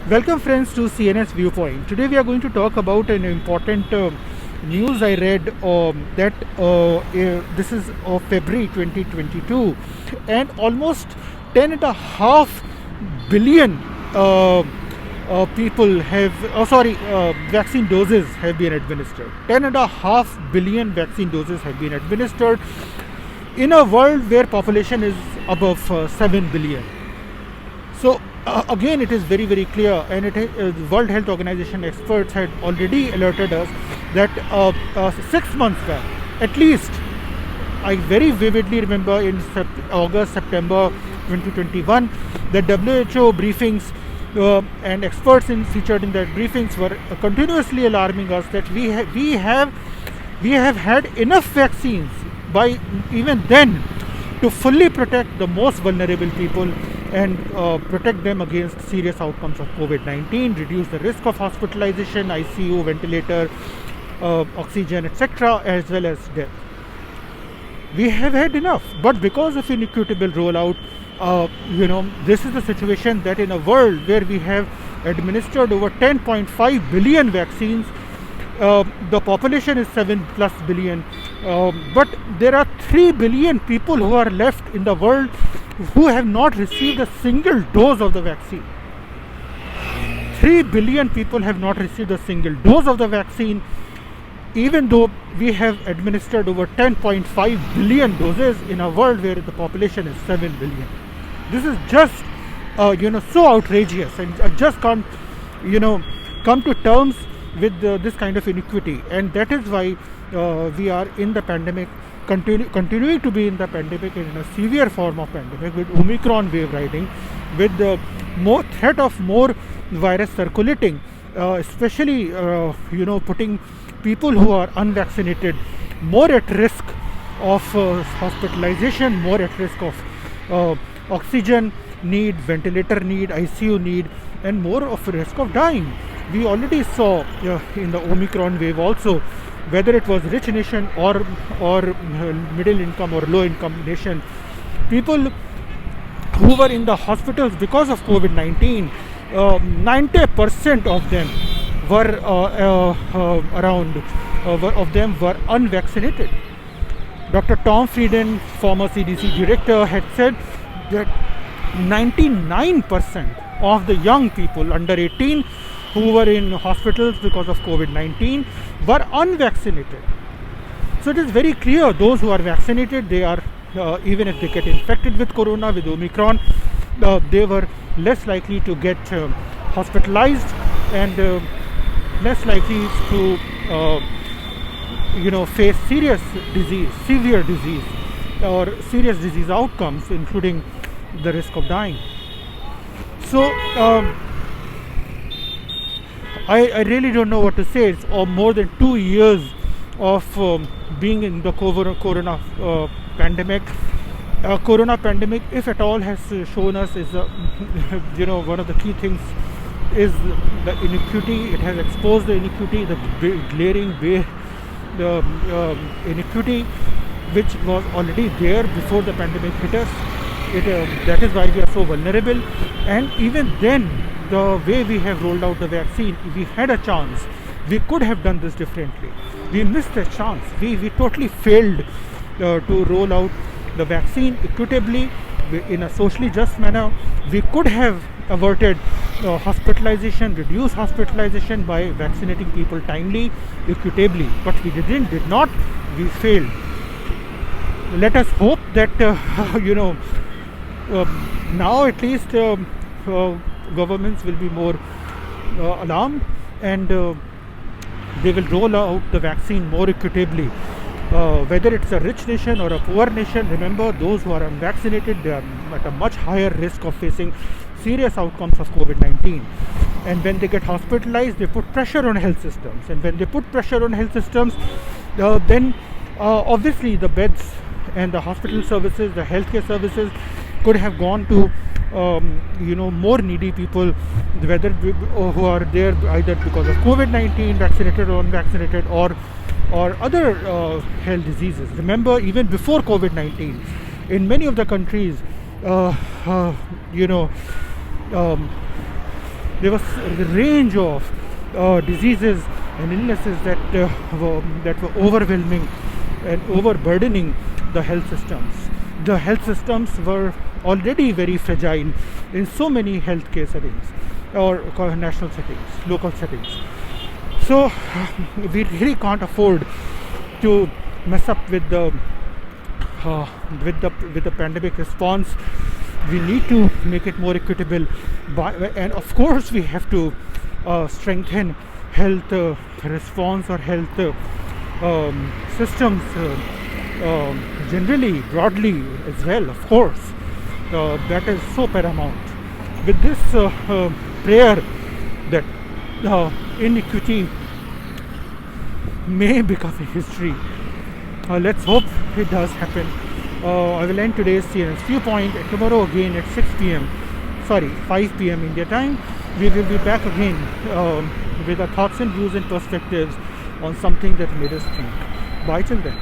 Welcome friends to CNS Viewpoint. Today we are going to talk about an important news I read that this is of February 2022 and almost 10.5 billion people have, vaccine doses have been administered. 10.5 billion vaccine doses have been administered in a world where population is above 7 billion. So again, it is very, very clear, and the World Health Organization experts had already alerted us that 6 months back, at least, I very vividly remember in August, September 2021, the WHO briefings and experts featured in that briefings were continuously alarming us that we have had enough vaccines by even then to fully protect the most vulnerable people and protect them against serious outcomes of COVID-19, reduce the risk of hospitalization, ICU, ventilator, oxygen, etc., as well as death. We have had enough, but because of inequitable rollout, this is the situation that in a world where we have administered over 10.5 billion vaccines, the population is 7+ billion, but there are 3 billion people who are left in the world who have not received a single dose of the vaccine. 3 billion people have not received a single dose of the vaccine, even though we have administered over 10.5 billion doses in a world where the population is 7 billion. This is just, so outrageous, and I just can't, come to terms with this kind of inequity, and that is why we are in the pandemic, continuing to be in the pandemic, in a severe form of pandemic, with Omicron wave riding, with the more threat of more virus circulating, especially putting people who are unvaccinated more at risk of hospitalization, more at risk of oxygen need, ventilator need, ICU need, and more of a risk of dying. We already saw in the Omicron wave also, whether it was rich nation or middle income or low income nation, people who were in the hospitals because of COVID-19, 90% of them were were unvaccinated. Dr. Tom Frieden, former CDC director, had said that 99% of the young people under 18 who were in hospitals because of COVID-19 were unvaccinated. So it is very clear those who are vaccinated, they are, even if they get infected with corona, with Omicron, they were less likely to get hospitalized and less likely to face severe disease or serious disease outcomes, including the risk of dying. So I really don't know what to say. It's more than 2 years of being in the corona pandemic. Corona pandemic, if at all, has shown us is one of the key things is the inequity. It has exposed the inequity, the glaring inequity which was already there before the pandemic hit us. That is why we are so vulnerable, and even then, the way we have rolled out the vaccine, we had a chance. We could have done this differently. We missed the chance. We totally failed to roll out the vaccine equitably in a socially just manner. We could have averted hospitalization, reduced hospitalization by vaccinating people timely, equitably, but we did not. We failed. Let us hope that now at least governments will be more alarmed, and they will roll out the vaccine more equitably. Whether it's a rich nation or a poor nation, remember, those who are unvaccinated, they are at a much higher risk of facing serious outcomes of COVID-19. And when they get hospitalized, they put pressure on health systems. And when they put pressure on health systems, then obviously the beds and the hospital services, the healthcare services could have gone to more needy people, whether who are there either because of COVID-19, vaccinated or unvaccinated, or other health diseases. Remember, even before COVID-19, in many of the countries, There was a range of diseases and illnesses that were overwhelming and overburdening the health systems. The health systems were already very fragile in so many healthcare settings, or national settings, local settings. So we really can't afford to mess up with the pandemic response. We need to make it more equitable, and of course we have to strengthen health response or health systems generally, broadly as well. Of course, that is so paramount. With this prayer that inequity may become a history. Let's hope it does happen. I will end today's CNS Viewpoint. Tomorrow again at 5 p.m. India time. We will be back again with our thoughts and views and perspectives on something that made us think. Bye till then.